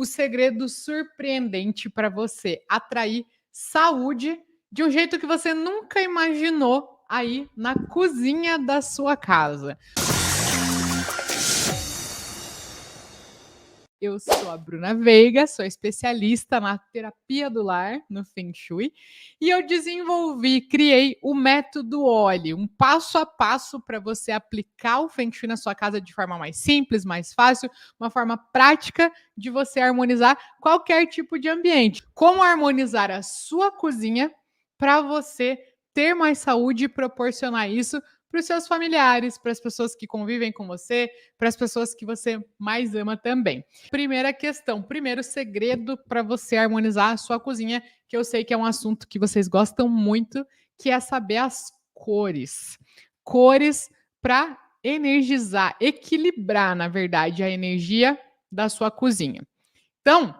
o segredo surpreendente para você atrair saúde de um jeito que você nunca imaginou aí na cozinha da sua casa. Eu sou a Bruna Veiga, sou especialista na terapia do lar, no Feng Shui, e eu criei o método OLE, um passo a passo para você aplicar o Feng Shui na sua casa de forma mais simples, mais fácil, uma forma prática de você harmonizar qualquer tipo de ambiente. Como harmonizar a sua cozinha para você ter mais saúde e proporcionar isso para os seus familiares, para as pessoas que convivem com você, para as pessoas que você mais ama também. Primeira questão, primeiro segredo para você harmonizar a sua cozinha, que eu sei que é um assunto que vocês gostam muito, que é saber as cores. Cores para energizar, equilibrar, na verdade, a energia da sua cozinha. Então,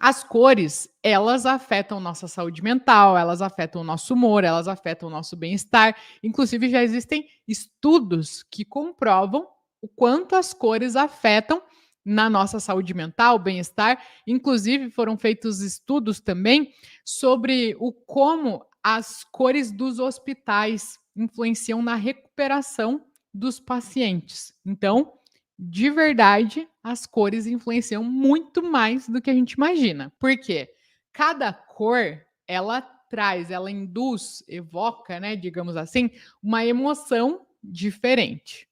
as cores, elas afetam nossa saúde mental, elas afetam o nosso humor, elas afetam o nosso bem-estar. Inclusive, já existem estudos que comprovam o quanto as cores afetam na nossa saúde mental, bem-estar. Inclusive, foram feitos estudos também sobre o como as cores dos hospitais influenciam na recuperação dos pacientes. Então, de verdade, as cores influenciam muito mais do que a gente imagina. Por quê? Cada cor, ela traz, ela induz, evoca, né, digamos assim, uma emoção diferente.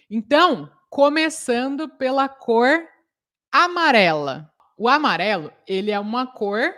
Então, começando pela cor amarela. O amarelo, ele é uma cor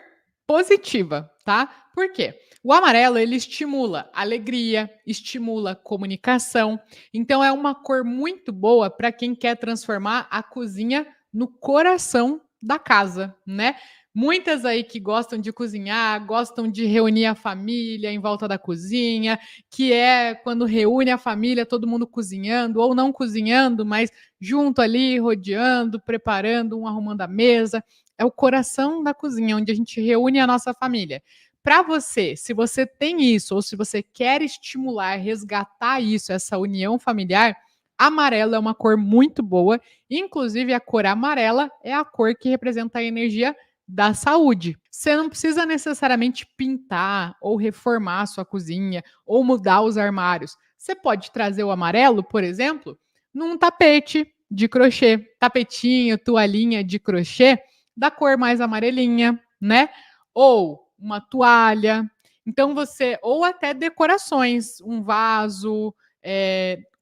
positiva, tá? Por quê? O amarelo, ele estimula alegria, estimula comunicação. Então, é uma cor muito boa para quem quer transformar a cozinha no coração da casa, né? Muitas aí que gostam de cozinhar, gostam de reunir a família em volta da cozinha, que é quando reúne a família, todo mundo cozinhando, ou não cozinhando, mas junto ali, rodeando, preparando, um arrumando a mesa. É o coração da cozinha, onde a gente reúne a nossa família. Para você, se você tem isso, ou se você quer estimular, resgatar isso, essa união familiar, amarelo é uma cor muito boa. Inclusive, a cor amarela é a cor que representa a energia da saúde. Você não precisa necessariamente pintar ou reformar a sua cozinha ou mudar os armários. Você pode trazer o amarelo, por exemplo, num tapete de crochê, tapetinho, toalhinha de crochê da cor mais amarelinha, né? Ou uma toalha. Então você, ou até decorações, um vaso,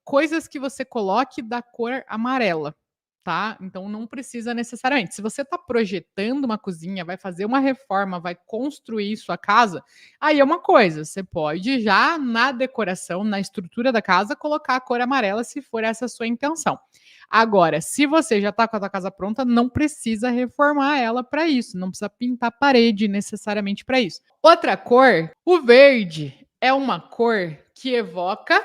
coisas que você coloque da cor amarela, tá? Então não precisa necessariamente. Se você está projetando uma cozinha, vai fazer uma reforma, vai construir sua casa, aí é uma coisa. Você pode já na decoração, na estrutura da casa, colocar a cor amarela, se for essa a sua intenção. Agora, se você já está com a sua casa pronta, não precisa reformar ela para isso, não precisa pintar a parede necessariamente para isso. Outra cor, o verde, é uma cor que evoca,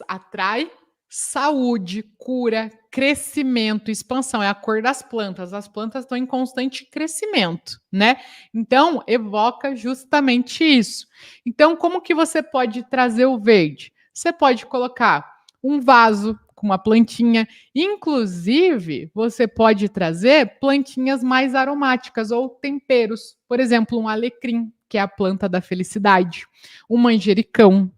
atrai saúde, cura, crescimento, expansão. É a cor das plantas. As plantas estão em constante crescimento, né? Então, evoca justamente isso. Então, como que você pode trazer o verde? Você pode colocar um vaso com uma plantinha. Inclusive, você pode trazer plantinhas mais aromáticas ou temperos. Por exemplo, um alecrim, que é a planta da felicidade, um manjericão,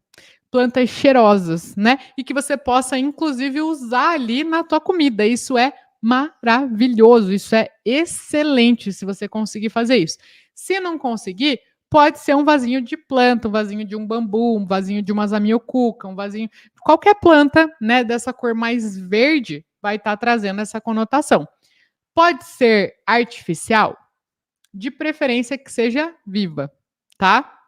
plantas cheirosas, né? E que você possa, inclusive, usar ali na tua comida. Isso é maravilhoso, isso é excelente se você conseguir fazer isso. Se não conseguir, pode ser um vasinho de planta, um vasinho de um bambu, um vasinho de uma zamioculca, um vasinho... Qualquer planta, né, dessa cor mais verde vai estar trazendo essa conotação. Pode ser artificial, de preferência que seja viva, tá?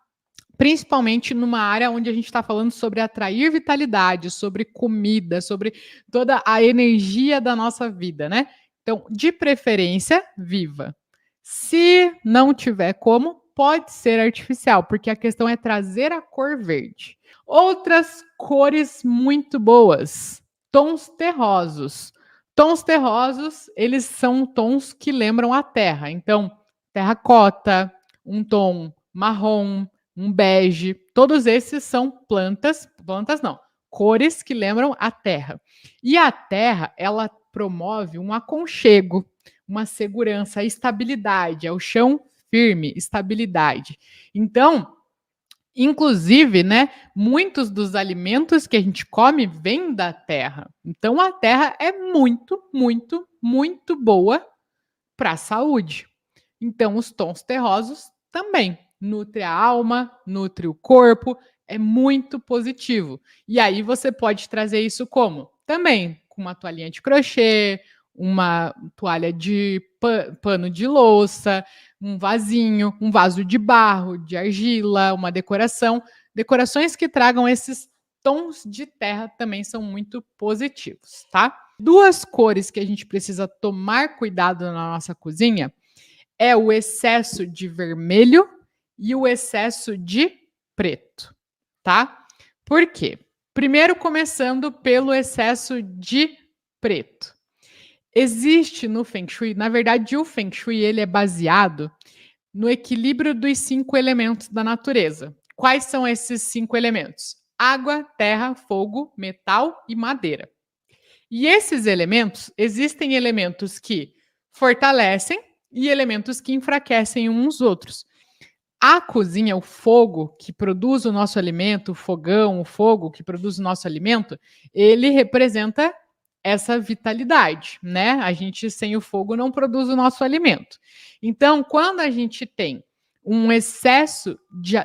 Principalmente numa área onde a gente está falando sobre atrair vitalidade, sobre comida, sobre toda a energia da nossa vida, né? Então, de preferência, viva. Se não tiver como, pode ser artificial, porque a questão é trazer a cor verde. Outras cores muito boas, tons terrosos. Tons terrosos, eles são tons que lembram a terra. Então, terracota, um tom marrom, um bege, todos esses são plantas não, cores que lembram a terra. E a terra, ela promove um aconchego, uma segurança, estabilidade, é o chão firme, estabilidade. Então, inclusive, né, muitos dos alimentos que a gente come vêm da terra. Então, a terra é muito, muito, muito boa para a saúde. Então, os tons terrosos também. Nutre a alma, nutre o corpo, é muito positivo. E aí você pode trazer isso como? Também com uma toalhinha de crochê, uma toalha de pano de louça, um vasinho, um vaso de barro, de argila, uma decoração. Decorações que tragam esses tons de terra também são muito positivos, tá? Duas cores que a gente precisa tomar cuidado na nossa cozinha é o excesso de vermelho e o excesso de preto, tá? Por quê? Primeiro, começando pelo excesso de preto. Existe no Feng Shui, na verdade, o Feng Shui ele é baseado no equilíbrio dos 5 elementos da natureza. Quais são esses 5 elementos? Água, terra, fogo, metal e madeira. E esses elementos, existem elementos que fortalecem e elementos que enfraquecem uns outros. A cozinha, o fogo que produz o nosso alimento, o fogão, o fogo que produz o nosso alimento, ele representa essa vitalidade, né? A gente sem o fogo não produz o nosso alimento. Então, quando a gente tem um excesso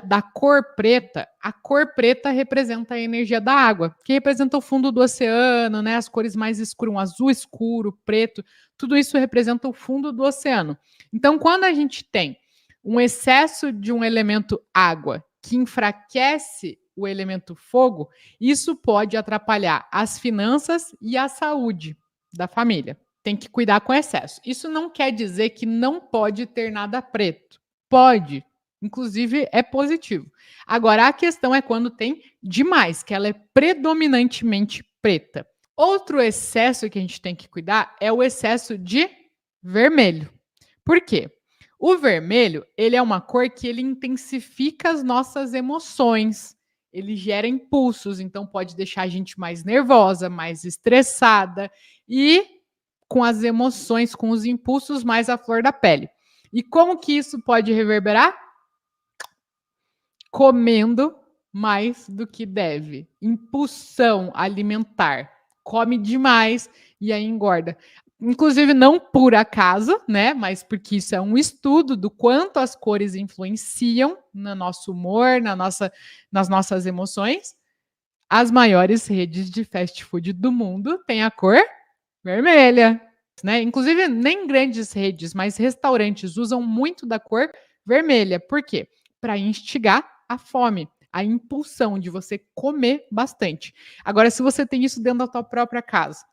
da cor preta, a cor preta representa a energia da água, que representa o fundo do oceano, né? As cores mais escuras, um azul escuro, preto, tudo isso representa o fundo do oceano. Então, quando a gente tem um excesso de um elemento água que enfraquece o elemento fogo, isso pode atrapalhar as finanças e a saúde da família. Tem que cuidar com excesso. Isso não quer dizer que não pode ter nada preto. Pode, inclusive é positivo. Agora, a questão é quando tem demais, que ela é predominantemente preta. Outro excesso que a gente tem que cuidar é o excesso de vermelho. Por quê? O vermelho, ele é uma cor que ele intensifica as nossas emoções, ele gera impulsos, então pode deixar a gente mais nervosa, mais estressada e com as emoções, com os impulsos mais à flor da pele. E como que isso pode reverberar? Comendo mais do que deve. Impulsão alimentar. Come demais e aí engorda. Inclusive, não por acaso, né? Mas porque isso é um estudo do quanto as cores influenciam no nosso humor, nas nossas emoções. As maiores redes de fast food do mundo têm a cor vermelha, né? Inclusive, nem grandes redes, mas restaurantes usam muito da cor vermelha. Por quê? Para instigar a fome, a impulsão de você comer bastante. Agora, se você tem isso dentro da tua própria casa,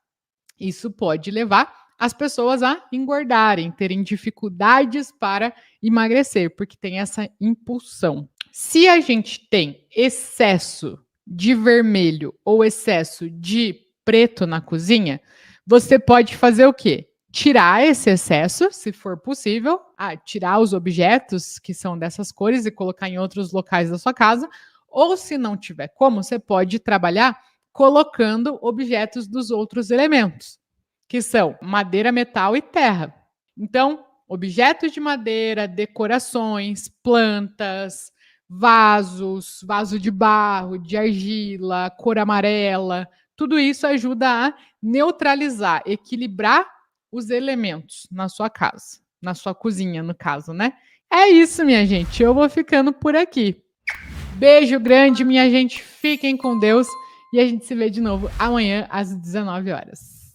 isso pode levar as pessoas a engordarem, terem dificuldades para emagrecer, porque tem essa impulsão. Se a gente tem excesso de vermelho ou excesso de preto na cozinha, você pode fazer o quê? Tirar esse excesso, se for possível, tirar os objetos que são dessas cores e colocar em outros locais da sua casa, ou se não tiver como, você pode trabalhar colocando objetos dos outros elementos, que são madeira, metal e terra. Então, objetos de madeira, decorações, plantas, vasos, vaso de barro, de argila, cor amarela, tudo isso ajuda a neutralizar, equilibrar os elementos na sua casa, na sua cozinha, no caso, né? É isso, minha gente. Eu vou ficando por aqui. Beijo grande, minha gente. Fiquem com Deus. E a gente se vê de novo amanhã às 19 horas.